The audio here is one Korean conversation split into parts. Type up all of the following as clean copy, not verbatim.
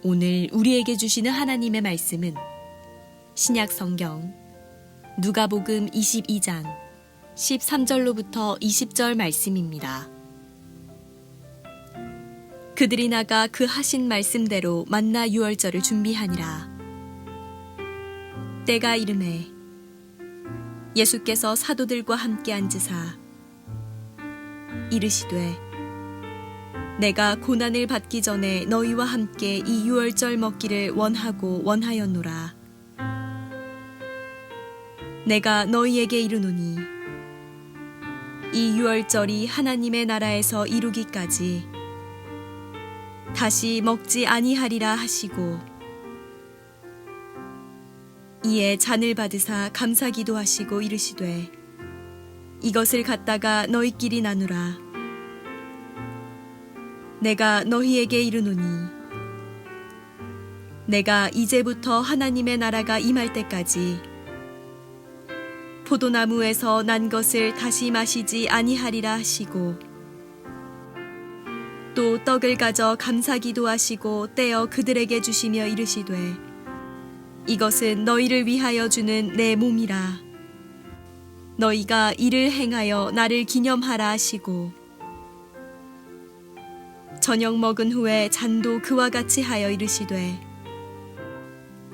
오늘 우리에게 주시는 하나님의 말씀은 신약 성경 누가복음 22장 13절로부터 20절 말씀입니다. 그들이 나가 그 하신 말씀대로 만나 유월절을 준비하니라. 때가 이르매 예수께서 사도들과 함께 앉으사 이르시되 내가 고난을 받기 전에 너희와 함께 이 유월절 먹기를 원하고 원하였노라. 내가 너희에게 이르노니 이 유월절이 하나님의 나라에서 이루기까지 다시 먹지 아니하리라 하시고 이에 잔을 받으사 감사기도 하시고 이르시되 이것을 갖다가 너희끼리 나누라. 내가 너희에게 이르노니 내가 이제부터 하나님의 나라가 임할 때까지 포도나무에서 난 것을 다시 마시지 아니하리라 하시고 또 떡을 가져 감사기도 하시고 떼어 그들에게 주시며 이르시되 이것은 너희를 위하여 주는 내 몸이라. 너희가 이를 행하여 나를 기념하라 하시고 저녁 먹은 후에 잔도 그와 같이 하여 이르시되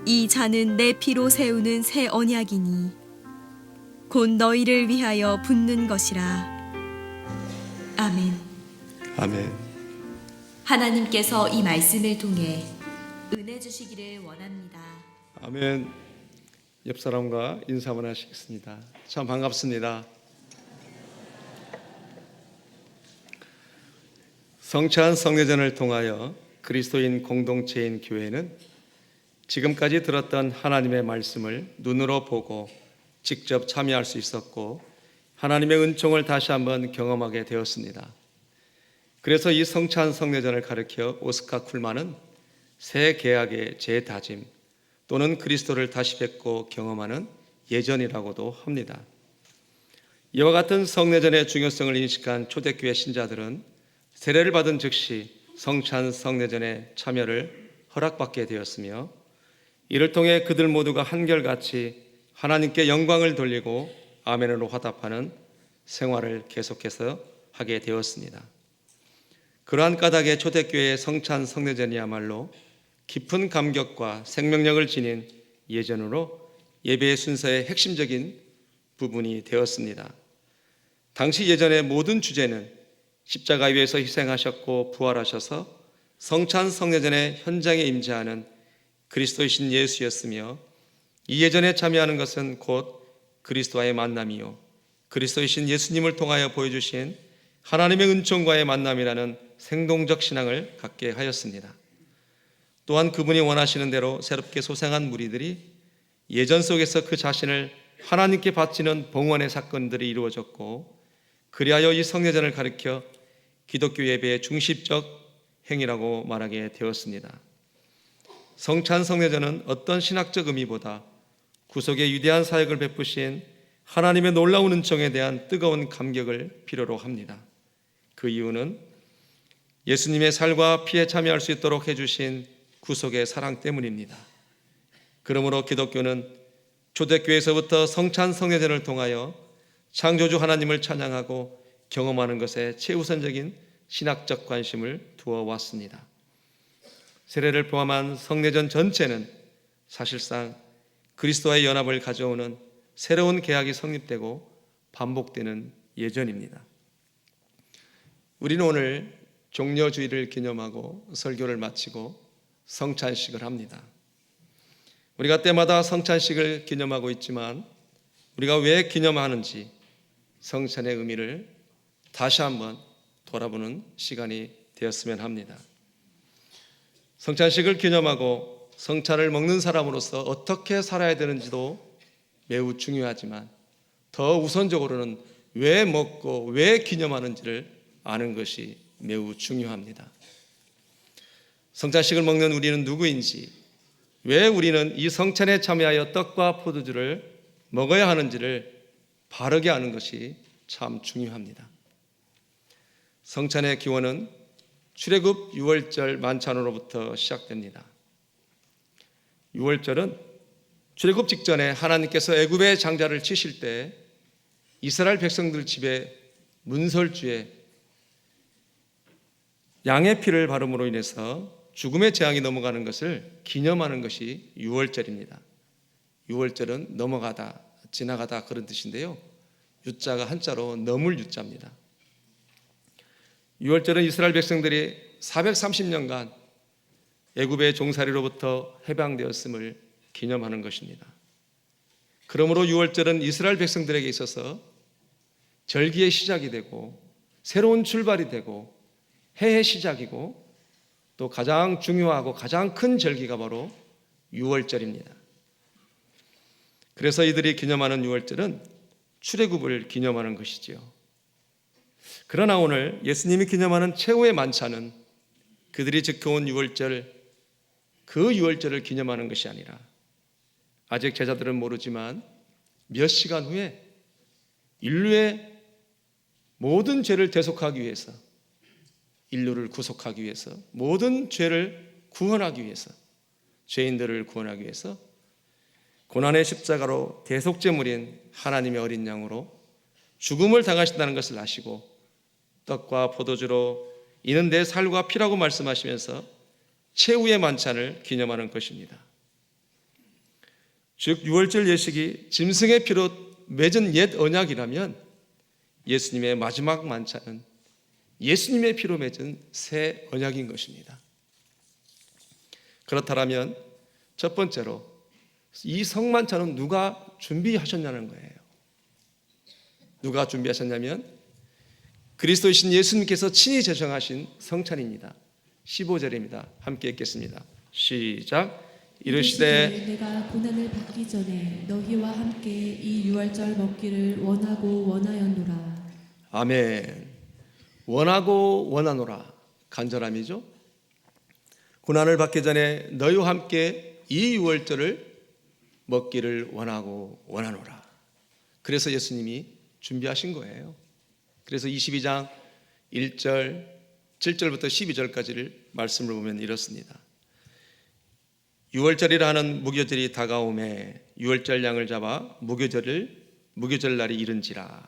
이 잔은 내 피로 세우는 새 언약이니 곧 너희를 위하여 붓는 것이라. 아멘. 아멘. 하나님께서 이 말씀을 통해 은혜 주시기를 원합니다. 아멘. 옆 사람과 인사 한번 하시겠습니다. 참 반갑습니다. 성찬 성례전을 통하여 그리스도인 공동체인 교회는 지금까지 들었던 하나님의 말씀을 눈으로 보고 직접 참여할 수 있었고 하나님의 은총을 다시 한번 경험하게 되었습니다. 그래서 이 성찬 성례전을 가리켜 오스카 쿨만은 새 계약의 재다짐 또는 그리스도를 다시 뵙고 경험하는 예전이라고도 합니다. 이와 같은 성례전의 중요성을 인식한 초대교회 신자들은 세례를 받은 즉시 성찬 성례전에 참여를 허락받게 되었으며 이를 통해 그들 모두가 한결같이 하나님께 영광을 돌리고 아멘으로 화답하는 생활을 계속해서 하게 되었습니다. 그러한 까닭에 초대교회의 성찬 성례전이야말로 깊은 감격과 생명력을 지닌 예전으로 예배의 순서의 핵심적인 부분이 되었습니다. 당시 예전의 모든 주제는 십자가 위에서 희생하셨고 부활하셔서 성찬 성례전의 현장에 임재하는 그리스도이신 예수였으며 이 예전에 참여하는 것은 곧 그리스도와의 만남이요 그리스도이신 예수님을 통하여 보여주신 하나님의 은총과의 만남이라는 생동적 신앙을 갖게 하였습니다. 또한 그분이 원하시는 대로 새롭게 소생한 무리들이 예전 속에서 그 자신을 하나님께 바치는 봉헌의 사건들이 이루어졌고 그리하여 이 성례전을 가리켜 기독교 예배의 중심적 행위라고 말하게 되었습니다. 성찬 성례전은 어떤 신학적 의미보다 구속의 위대한 사역을 베푸신 하나님의 놀라운 은총에 대한 뜨거운 감격을 필요로 합니다. 그 이유는 예수님의 살과 피에 참여할 수 있도록 해주신 구속의 사랑 때문입니다. 그러므로 기독교는 초대교회에서부터 성찬 성례전을 통하여 창조주 하나님을 찬양하고 경험하는 것에 최우선적인 신학적 관심을 두어 왔습니다. 세례를 포함한 성례전 전체는 사실상 그리스도와의 연합을 가져오는 새로운 계약이 성립되고 반복되는 예전입니다. 우리는 오늘 종려주일을 기념하고 설교를 마치고 성찬식을 합니다. 우리가 때마다 성찬식을 기념하고 있지만 우리가 왜 기념하는지 성찬의 의미를 다시 한번 돌아보는 시간이 되었으면 합니다. 성찬식을 기념하고 성찬을 먹는 사람으로서 어떻게 살아야 되는지도 매우 중요하지만 더 우선적으로는 왜 먹고 왜 기념하는지를 아는 것이 매우 중요합니다. 성찬식을 먹는 우리는 누구인지, 왜 우리는 이 성찬에 참여하여 떡과 포도주를 먹어야 하는지를 바르게 아는 것이 참 중요합니다. 성찬의 기원은 출애굽 유월절 만찬으로부터 시작됩니다. 유월절은 출애굽 직전에 하나님께서 애굽의 장자를 치실 때 이스라엘 백성들 집에 문설주에 양의 피를 바름으로 인해서 죽음의 재앙이 넘어가는 것을 기념하는 것이 유월절입니다. 유월절은 넘어가다, 지나가다 그런 뜻인데요. 유자가 한자로 넘을 유자입니다. 유월절은 이스라엘 백성들이 430년간 애굽의 종살이로부터 해방되었음을 기념하는 것입니다. 그러므로 유월절은 이스라엘 백성들에게 있어서 절기의 시작이 되고 새로운 출발이 되고 해의 시작이고 또 가장 중요하고 가장 큰 절기가 바로 유월절입니다. 그래서 이들이 기념하는 유월절은 출애굽을 기념하는 것이지요. 그러나 오늘 예수님이 기념하는 최후의 만찬은 그들이 지켜온 유월절, 그 유월절을 기념하는 것이 아니라 아직 제자들은 모르지만 몇 시간 후에 인류의 모든 죄를 대속하기 위해서, 인류를 구속하기 위해서, 모든 죄를 구원하기 위해서, 죄인들을 구원하기 위해서 고난의 십자가로 대속제물인 하나님의 어린 양으로 죽음을 당하신다는 것을 아시고 떡과 포도주로 이는 내 살과 피라고 말씀하시면서 최후의 만찬을 기념하는 것입니다. 즉 유월절 예식이 짐승의 피로 맺은 옛 언약이라면 예수님의 마지막 만찬은 예수님의 피로 맺은 새 언약인 것입니다. 그렇다면 첫 번째로 이 성만찬은 누가 준비하셨냐는 거예요. 누가 준비하셨냐면 그리스도이신 예수님께서 친히 제정하신 성찬입니다. 15절입니다. 함께 읽겠습니다. 시작. 이르시되 내가 고난을 받기 전에 너희와 함께 이 유월절 먹기를 원하고 원하였노라. 아멘. 원하고 원하노라. 간절함이죠. 고난을 받기 전에 너희와 함께 이 유월절을 먹기를 원하고 원하노라. 그래서 예수님이 준비하신 거예요. 그래서 22장 1절 7절부터 12절까지를 말씀을 보면 이렇습니다. 유월절이라 하는 무교절이 다가오매 유월절 양을 잡아 무교절 날이 이른지라.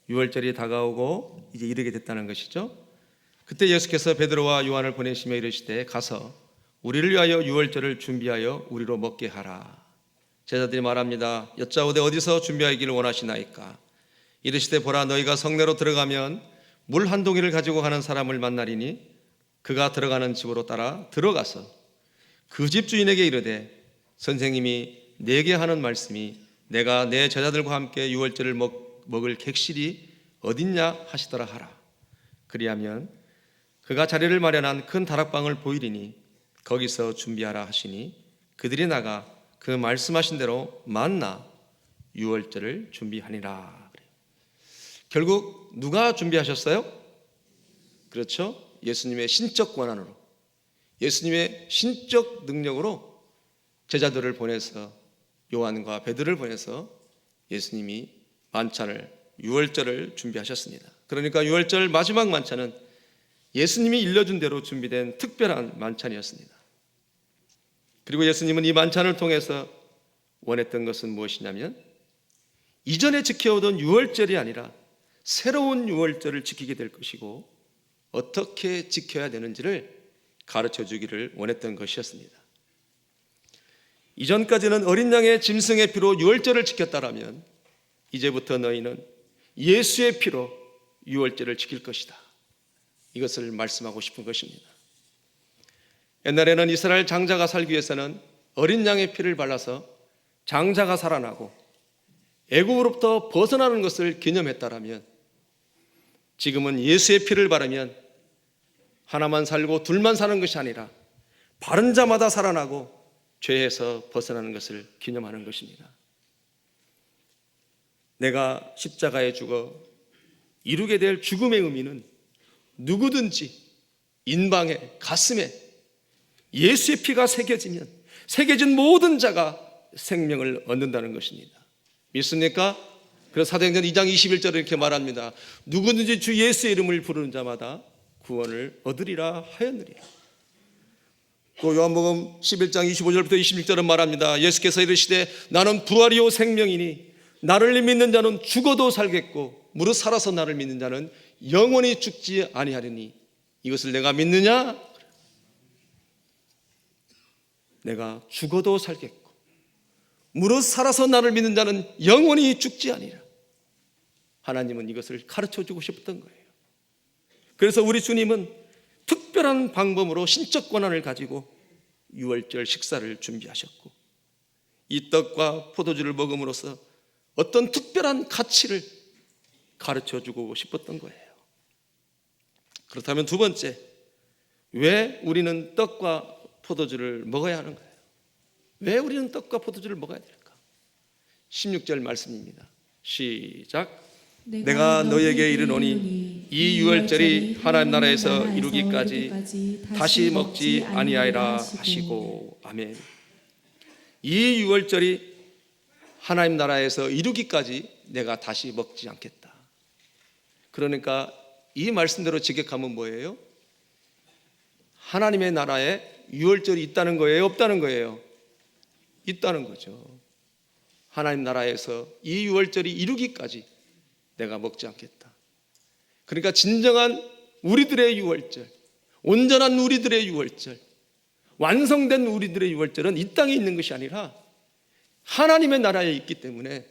유월절이 다가오고 이제 이르게 됐다는 것이죠. 그때 예수께서 베드로와 요한을 보내시며 이르시되 가서 우리를 위하여 유월절을 준비하여 우리로 먹게 하라. 제자들이 말합니다. 여짜오되 어디서 준비하기를 원하시나이까? 이르시되 보라 너희가 성내로 들어가면 물 한 동이를 가지고 가는 사람을 만나리니 그가 들어가는 집으로 따라 들어가서 그 집 주인에게 이르되 선생님이 내게 하는 말씀이 내가 내 제자들과 함께 유월절을 먹을 객실이 어딨냐 하시더라 하라. 그리하면 그가 자리를 마련한 큰 다락방을 보이리니 거기서 준비하라 하시니 그들이 나가 그 말씀하신 대로 만나 유월절을 준비하니라. 결국 누가 준비하셨어요? 그렇죠? 예수님의 신적 권한으로, 예수님의 신적 능력으로 제자들을 보내서, 요한과 베드로를 보내서 예수님이 만찬을, 유월절을 준비하셨습니다. 그러니까 유월절 마지막 만찬은 예수님이 일러준 대로 준비된 특별한 만찬이었습니다. 그리고 예수님은 이 만찬을 통해서 원했던 것은 무엇이냐면 이전에 지켜오던 유월절이 아니라 새로운 유월절을 지키게 될 것이고 어떻게 지켜야 되는지를 가르쳐 주기를 원했던 것이었습니다. 이전까지는 어린 양의 짐승의 피로 유월절을 지켰다라면 이제부터 너희는 예수의 피로 유월절을 지킬 것이다. 이것을 말씀하고 싶은 것입니다. 옛날에는 이스라엘 장자가 살기 위해서는 어린 양의 피를 발라서 장자가 살아나고 애굽으로부터 벗어나는 것을 기념했다라면 지금은 예수의 피를 바르면 하나만 살고 둘만 사는 것이 아니라 바른 자마다 살아나고 죄에서 벗어나는 것을 기념하는 것입니다. 내가 십자가에 죽어 이루게 될 죽음의 의미는 누구든지 인방에 가슴에 예수의 피가 새겨지면 새겨진 모든 자가 생명을 얻는다는 것입니다. 믿습니까? 그래서 사도행전 2장 21절에 이렇게 말합니다. 누구든지 주 예수의 이름을 부르는 자마다 구원을 얻으리라 하였느니라. 또 요한복음 11장 25절부터 26절은 말합니다. 예수께서 이르시되 나는 부활이요 생명이니 나를 믿는 자는 죽어도 살겠고 무릇 살아서 나를 믿는 자는 영원히 죽지 아니하리니 이것을 내가 믿느냐? 내가 죽어도 살겠고 무릇 살아서 나를 믿는 자는 영원히 죽지 아니라. 하나님은 이것을 가르쳐주고 싶었던 거예요. 그래서 우리 주님은 특별한 방법으로 신적 권한을 가지고 유월절 식사를 준비하셨고 이 떡과 포도주를 먹음으로써 어떤 특별한 가치를 가르쳐주고 싶었던 거예요. 그렇다면 두 번째, 왜 우리는 떡과 포도주를 먹어야 하는 거예요? 왜 우리는 떡과 포도주를 먹어야 될까? 16절 말씀입니다. 시작. 내가 너희에게 이르노니 이 유월절이 하나님 나라에서 이루기까지 다시 먹지 아니하리라 하시고. 아멘. 이 유월절이 하나님 나라에서 이루기까지 내가 다시 먹지 않겠다. 그러니까 이 말씀대로 직역하면 뭐예요? 하나님의 나라에 유월절이 있다는 거예요? 없다는 거예요? 있다는 거죠. 하나님 나라에서 이 유월절이 이루기까지 내가 먹지 않겠다. 그러니까 진정한 우리들의 유월절, 온전한 우리들의 유월절, 완성된 우리들의 유월절은 이 땅에 있는 것이 아니라 하나님의 나라에 있기 때문에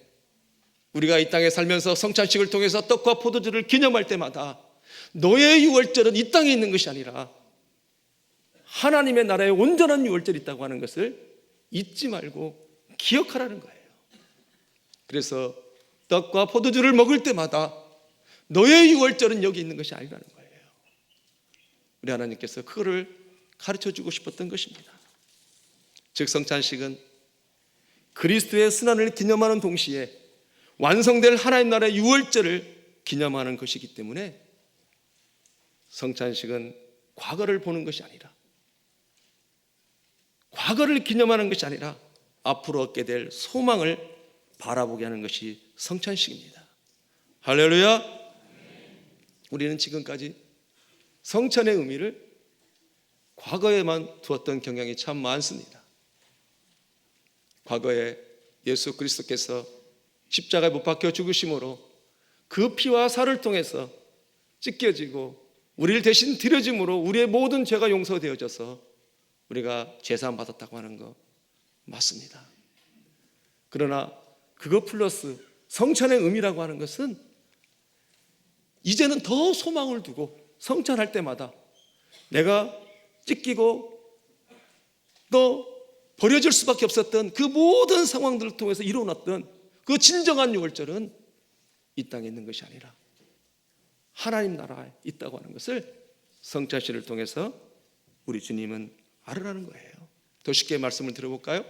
우리가 이 땅에 살면서 성찬식을 통해서 떡과 포도주를 기념할 때마다 너의 유월절은 이 땅에 있는 것이 아니라 하나님의 나라에 온전한 유월절이 있다고 하는 것을 잊지 말고 기억하라는 거예요. 그래서 떡과 포도주를 먹을 때마다 너의 유월절은 여기 있는 것이 아니라는 거예요. 우리 하나님께서 그거를 가르쳐주고 싶었던 것입니다. 즉 성찬식은 그리스도의 순환을 기념하는 동시에 완성될 하나님 나라의 유월절을 기념하는 것이기 때문에 성찬식은 과거를 보는 것이 아니라, 과거를 기념하는 것이 아니라 앞으로 얻게 될 소망을 바라보게 하는 것이 성찬식입니다. 할렐루야. 우리는 지금까지 성찬의 의미를 과거에만 두었던 경향이 참 많습니다. 과거에 예수 그리스도께서 십자가에 못 박혀 죽으심으로 그 피와 살을 통해서 찢겨지고 우리를 대신 드려짐으로 우리의 모든 죄가 용서되어져서 우리가 제사함 받았다고 하는 거 맞습니다. 그러나 그거 플러스 성찬의 의미라고 하는 것은 이제는 더 소망을 두고 성찬할 때마다 내가 찢기고 또 버려질 수밖에 없었던 그 모든 상황들을 통해서 이뤄놨던 그 진정한 유월절은 이 땅에 있는 것이 아니라 하나님 나라에 있다고 하는 것을 성찬식을 통해서 우리 주님은 알으라는 거예요. 더 쉽게 말씀을 들어볼까요?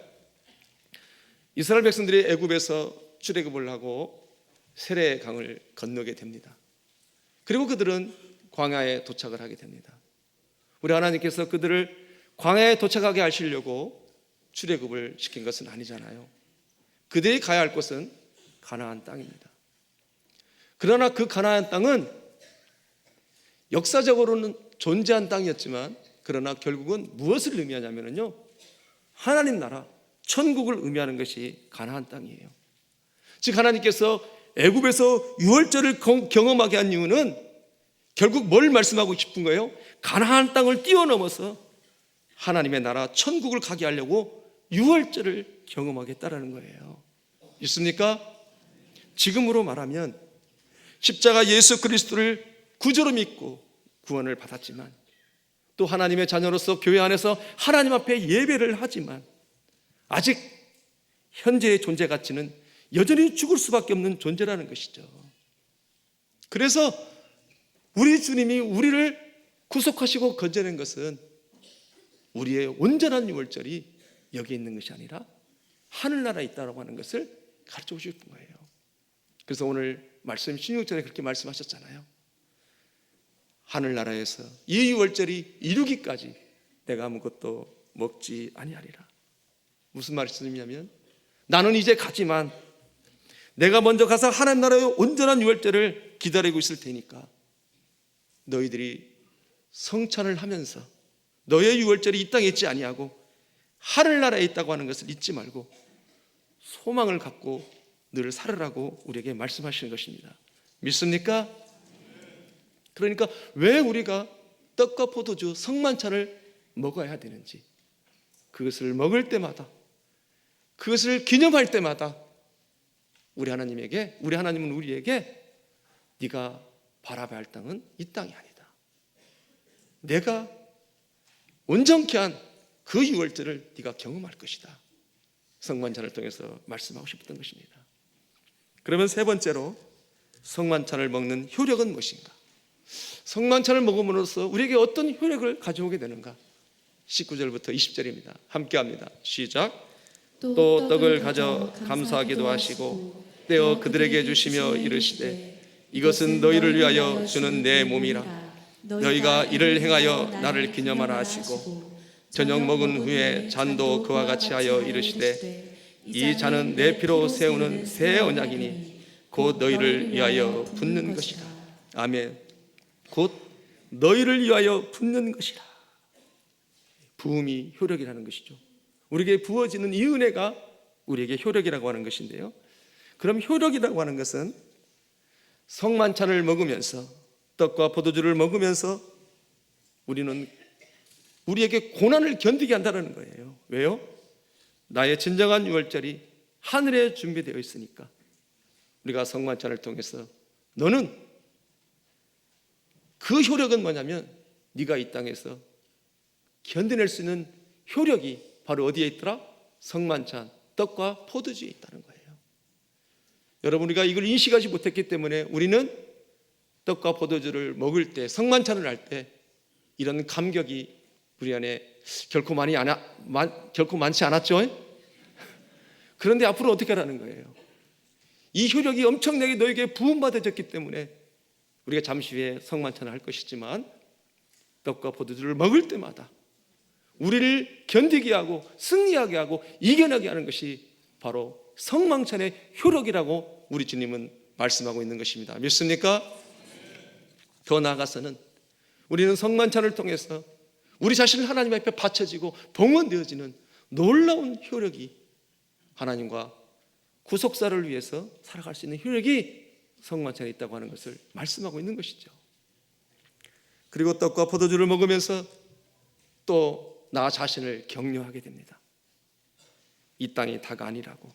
이스라엘 백성들이 애굽에서 출애굽을 하고 세례의 강을 건너게 됩니다. 그리고 그들은 광야에 도착을 하게 됩니다. 우리 하나님께서 그들을 광야에 도착하게 하시려고 출애굽을 시킨 것은 아니잖아요. 그들이 가야 할 곳은 가나안 땅입니다. 그러나 그 가나안 땅은 역사적으로는 존재한 땅이었지만 그러나 결국은 무엇을 의미하냐면요, 하나님 나라, 천국을 의미하는 것이 가나안 땅이에요. 즉 하나님께서 애굽에서 유월절을 경험하게 한 이유는 결국 뭘 말씀하고 싶은 거예요? 가나안 땅을 뛰어넘어서 하나님의 나라 천국을 가게 하려고 유월절을 경험하겠다라는 거예요. 있습니까? 지금으로 말하면 십자가 예수 그리스도를 구주로 믿고 구원을 받았지만 또 하나님의 자녀로서 교회 안에서 하나님 앞에 예배를 하지만 아직 현재의 존재 가치는 여전히 죽을 수밖에 없는 존재라는 것이죠. 그래서 우리 주님이 우리를 구속하시고 건져낸 것은 우리의 온전한 유월절이 여기 있는 것이 아니라 하늘나라에 있다고 하는 것을 가르쳐 주고 싶은 거예요. 그래서 오늘 말씀 16절에 그렇게 말씀하셨잖아요. 하늘나라에서 이 유월절이 이루기까지 내가 아무것도 먹지 아니하리라. 무슨 말씀이냐면 나는 이제 가지만 내가 먼저 가서 하나님 나라의 온전한 유월절을 기다리고 있을 테니까 너희들이 성찬을 하면서 너의 유월절이 이 땅에 있지 아니하고 하늘나라에 있다고 하는 것을 잊지 말고 소망을 갖고 늘 살으라고 우리에게 말씀하시는 것입니다. 믿습니까? 그러니까 왜 우리가 떡과 포도주 성만찬을 먹어야 되는지, 그것을 먹을 때마다, 그것을 기념할 때마다 우리 하나님은 우리에게 네가 바라봐야 할 땅은 이 땅이 아니다, 내가 온전케 한 그 유월절을 네가 경험할 것이다, 성만찬을 통해서 말씀하고 싶었던 것입니다. 그러면 세 번째로 성만찬을 먹는 효력은 무엇인가? 성만찬을 먹음으로써 우리에게 어떤 효력을 가져오게 되는가? 19절부터 20절입니다. 함께 합니다. 시작. 또 떡을 가져 감사하기도 하시고 떼어 그들에게 주시며 이르시되 이것은 너희를 위하여 주는 내 몸이라. 너희가 이를 행하여 나를 기념하라 하시고 저녁 먹은 후에 잔도 그와 같이 하여 이르시되 이 잔은 내 피로 세우는 새 언약이니 곧 너희를 위하여 붓는 것이라. 아멘. 곧 너희를 위하여 붓는 것이라. 부음이 효력이라는 것이죠. 우리에게 부어지는 이 은혜가 우리에게 효력이라고 하는 것인데요, 그럼 효력이라고 하는 것은 성만찬을 먹으면서, 떡과 포도주를 먹으면서 우리는 우리에게 고난을 견디게 한다는 거예요. 왜요? 나의 진정한 유월절이 하늘에 준비되어 있으니까 우리가 성만찬을 통해서 너는, 그 효력은 뭐냐면 네가 이 땅에서 견뎌낼 수 있는 효력이 바로 어디에 있더라? 성만찬, 떡과 포도주에 있다는 거예요. 여러분, 우리가 이걸 인식하지 못했기 때문에 우리는 떡과 포도주를 먹을 때, 성만찬을 할 때 이런 감격이 우리 안에 결코 많지 않았죠? 그런데 앞으로 어떻게 하라는 거예요? 이 효력이 엄청나게 너에게 부음받아졌기 때문에 우리가 잠시 후에 성만찬을 할 것이지만 떡과 포도주를 먹을 때마다 우리를 견디게 하고 승리하게 하고 이겨내게 하는 것이 바로 성만찬의 효력이라고 우리 주님은 말씀하고 있는 것입니다. 믿습니까? 더 나아가서는 우리는 성만찬을 통해서 우리 자신을 하나님 앞에 바쳐지고 봉헌되어지는 놀라운 효력이, 하나님과 구속사를 위해서 살아갈 수 있는 효력이 성만찬에 있다고 하는 것을 말씀하고 있는 것이죠. 그리고 떡과 포도주를 먹으면서 또 나 자신을 격려하게 됩니다. 이 땅이 다가 아니라고,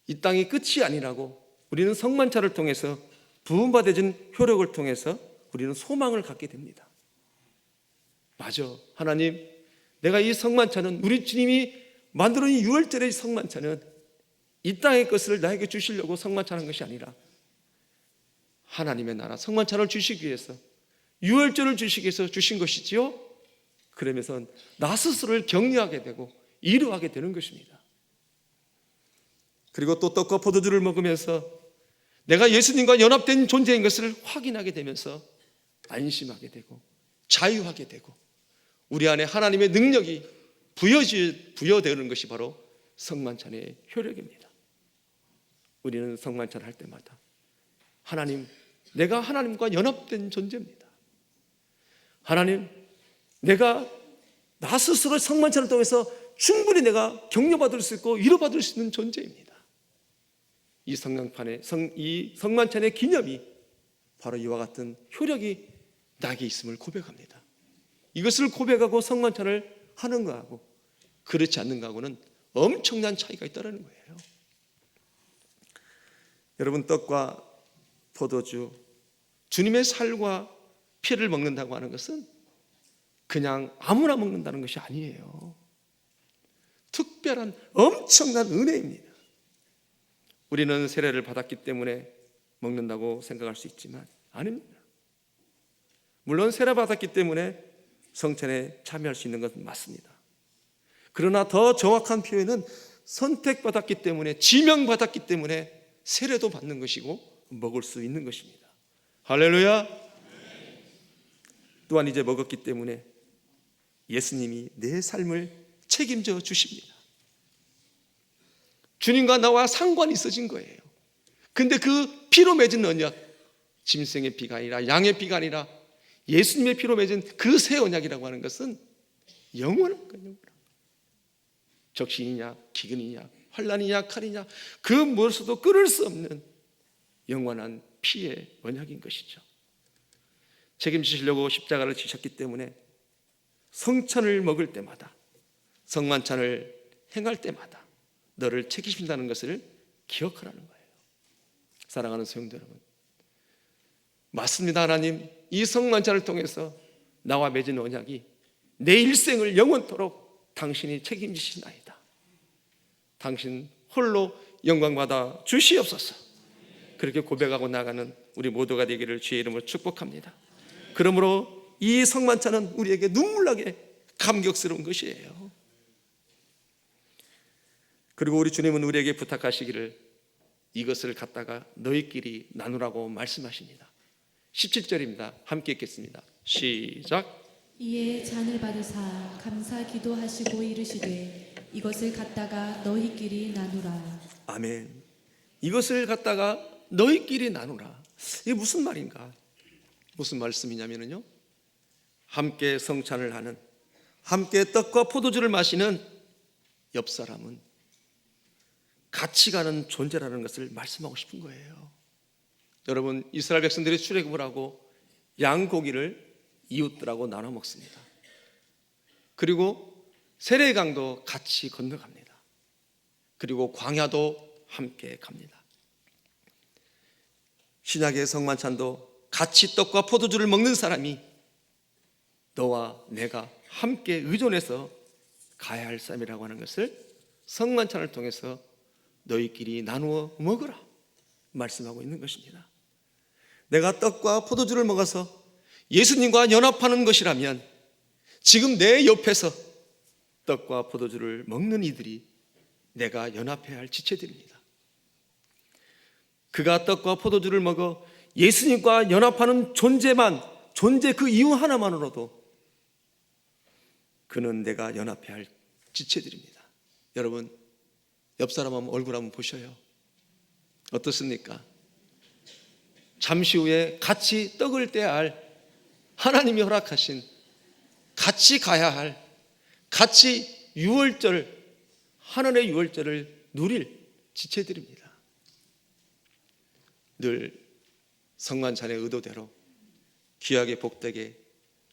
이 땅이 끝이 아니라고, 우리는 성만찬을 통해서 부음받아진 효력을 통해서 우리는 소망을 갖게 됩니다. 맞아, 하나님, 내가 이 성만찬은, 우리 주님이 만들어 놓은 유월절의 성만찬은 이 땅의 것을 나에게 주시려고 성만찬한 것이 아니라 하나님의 나라 성만찬을 주시기 위해서, 유월절을 주시기 위해서 주신 것이지요. 그러면서 나 스스로를 격려하게 되고 위로하게 되는 것입니다. 그리고 또 떡과 포도주를 먹으면서 내가 예수님과 연합된 존재인 것을 확인하게 되면서 안심하게 되고 자유하게 되고 우리 안에 하나님의 능력이 부여되는 것이 바로 성만찬의 효력입니다. 우리는 성만찬을 할 때마다 하나님, 내가 하나님과 연합된 존재입니다. 하나님, 내가 나 스스로 성만찬을 통해서 충분히 내가 격려받을 수 있고 위로받을 수 있는 존재입니다. 이 성만찬의 기념이 바로 이와 같은 효력이 나에게 있음을 고백합니다. 이것을 고백하고 성만찬을 하는 거하고 그렇지 않는 거하고는 엄청난 차이가 있다는 거예요. 여러분, 떡과 포도주, 주님의 살과 피를 먹는다고 하는 것은 그냥 아무나 먹는다는 것이 아니에요. 특별한 엄청난 은혜입니다. 우리는 세례를 받았기 때문에 먹는다고 생각할 수 있지만 아닙니다. 물론 세례 받았기 때문에 성찬에 참여할 수 있는 것은 맞습니다. 그러나 더 정확한 표현은 선택받았기 때문에, 지명받았기 때문에 세례도 받는 것이고 먹을 수 있는 것입니다. 할렐루야. 또한 이제 먹었기 때문에 예수님이 내 삶을 책임져 주십니다. 주님과 나와 상관이 있어진 거예요. 근데 그 피로 맺은 언약, 짐승의 피가 아니라 양의 피가 아니라 예수님의 피로 맺은 그 새 언약이라고 하는 것은 영원한 거예요. 적신이냐 기근이냐 환난이냐 칼이냐 그 무엇으로도 끊을 수 없는 영원한 피의 언약인 것이죠. 책임지시려고 십자가를 지셨기 때문에 성찬을 먹을 때마다 성만찬을 행할 때마다 너를 책임진다는 것을 기억하라는 거예요. 사랑하는 성도 여러분, 맞습니다. 하나님, 이 성만찬을 통해서 나와 맺은 언약이 내 일생을 영원토록 당신이 책임지시나이다. 당신 홀로 영광받아 주시옵소서. 그렇게 고백하고 나가는 우리 모두가 되기를 주의 이름으로 축복합니다. 그러므로 이 성만찬은 우리에게 눈물나게 감격스러운 것이에요. 그리고 우리 주님은 우리에게 부탁하시기를 이것을 갖다가 너희끼리 나누라고 말씀하십니다. 17절입니다. 함께 읽겠습니다. 시작. 이에 잔을 받으사 감사 기도하시고 이르시되 이것을 갖다가 너희끼리 나누라. 아멘. 이것을 갖다가 너희끼리 나누라. 이게 무슨 말인가? 무슨 말씀이냐면요, 함께 성찬을 하는, 함께 떡과 포도주를 마시는 옆 사람은 같이 가는 존재라는 것을 말씀하고 싶은 거예요. 여러분, 이스라엘 백성들이 출애굽을 하고 양고기를 이웃들하고 나눠 먹습니다. 그리고 세례강도 같이 건너갑니다. 그리고 광야도 함께 갑니다. 신약의 성만찬도 같이 떡과 포도주를 먹는 사람이 너와 내가 함께 의존해서 가야 할 삶이라고 하는 것을 성만찬을 통해서 너희끼리 나누어 먹으라 말씀하고 있는 것입니다. 내가 떡과 포도주를 먹어서 예수님과 연합하는 것이라면 지금 내 옆에서 떡과 포도주를 먹는 이들이 내가 연합해야 할 지체들입니다. 그가 떡과 포도주를 먹어 예수님과 연합하는 존재 그 이유 하나만으로도 그는 내가 연합해야 할 지체들입니다. 여러분, 옆 사람 한번 얼굴 한번 보셔요. 어떻습니까? 잠시 후에 같이 떡을 떼야 할, 하나님이 허락하신, 같이 가야 할, 같이 유월절, 하늘의 유월절을 누릴 지체들입니다. 늘 성만찬의 의도대로 귀하게 복되게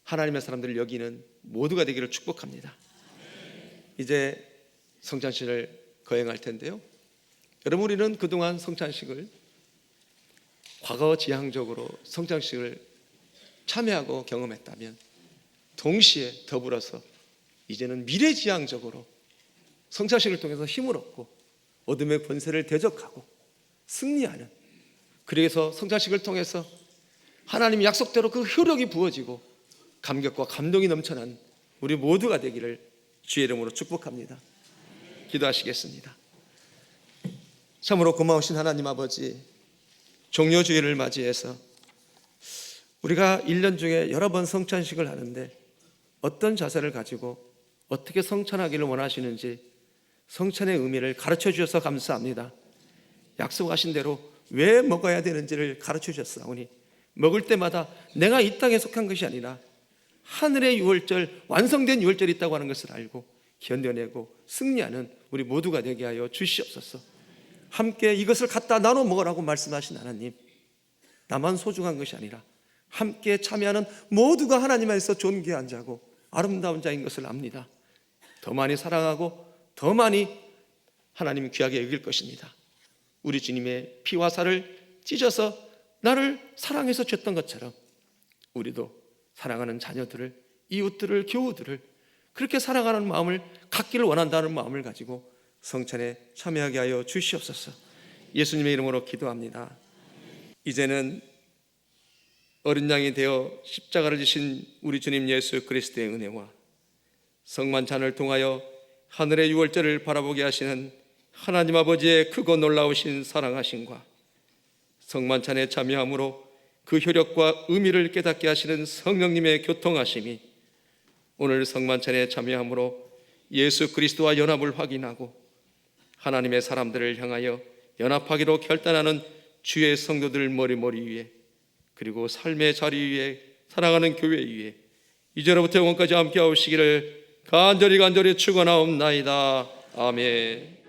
하나님의 사람들을 여기는 모두가 되기를 축복합니다. 이제 성찬식을 거행할 텐데요, 여러분, 우리는 그동안 성찬식을 과거지향적으로 성찬식을 참여하고 경험했다면 동시에 더불어서 이제는 미래지향적으로 성찬식을 통해서 힘을 얻고 어둠의 권세를 대적하고 승리하는, 그래서 성찬식을 통해서 하나님 약속대로 그 효력이 부어지고 감격과 감동이 넘쳐난 우리 모두가 되기를 주의 이름으로 축복합니다. 기도하시겠습니다. 참으로 고마우신 하나님 아버지, 종료주일을 맞이해서 우리가 1년 중에 여러 번 성찬식을 하는데 어떤 자세를 가지고 어떻게 성찬하기를 원하시는지 성찬의 의미를 가르쳐 주셔서 감사합니다. 약속하신 대로 왜 먹어야 되는지를 가르쳐 주셨사오니 먹을 때마다 내가 이 땅에 속한 것이 아니라 하늘의 유월절, 완성된 유월절이 있다고 하는 것을 알고 견뎌내고 승리하는 우리 모두가 되게 하여 주시옵소서. 함께 이것을 갖다 나눠 먹으라고 말씀하신 하나님, 나만 소중한 것이 아니라 함께 참여하는 모두가 하나님 안에서 존귀한 자고 아름다운 자인 것을 압니다. 더 많이 사랑하고 더 많이 하나님 귀하게 여길 것입니다. 우리 주님의 피와 살을 찢어서 나를 사랑해서 줬던 것처럼 우리도 사랑하는 자녀들을, 이웃들을, 교우들을 그렇게 사랑하는 마음을 갖기를 원한다는 마음을 가지고 성찬에 참여하게 하여 주시옵소서. 예수님의 이름으로 기도합니다. 이제는 어린 양이 되어 십자가를 지신 우리 주님 예수 그리스도의 은혜와 성만찬을 통하여 하늘의 유월절을 바라보게 하시는 하나님 아버지의 크고 놀라우신 사랑하심과 성만찬에 참여함으로 그 효력과 의미를 깨닫게 하시는 성령님의 교통하심이 오늘 성만찬에 참여함으로 예수 그리스도와 연합을 확인하고 하나님의 사람들을 향하여 연합하기로 결단하는 주의 성도들 머리 위에, 그리고 삶의 자리 위에 사랑하는 교회 위에 이제로부터 영원까지 함께 하시기를 간절히 축원하옵나이다. 아멘.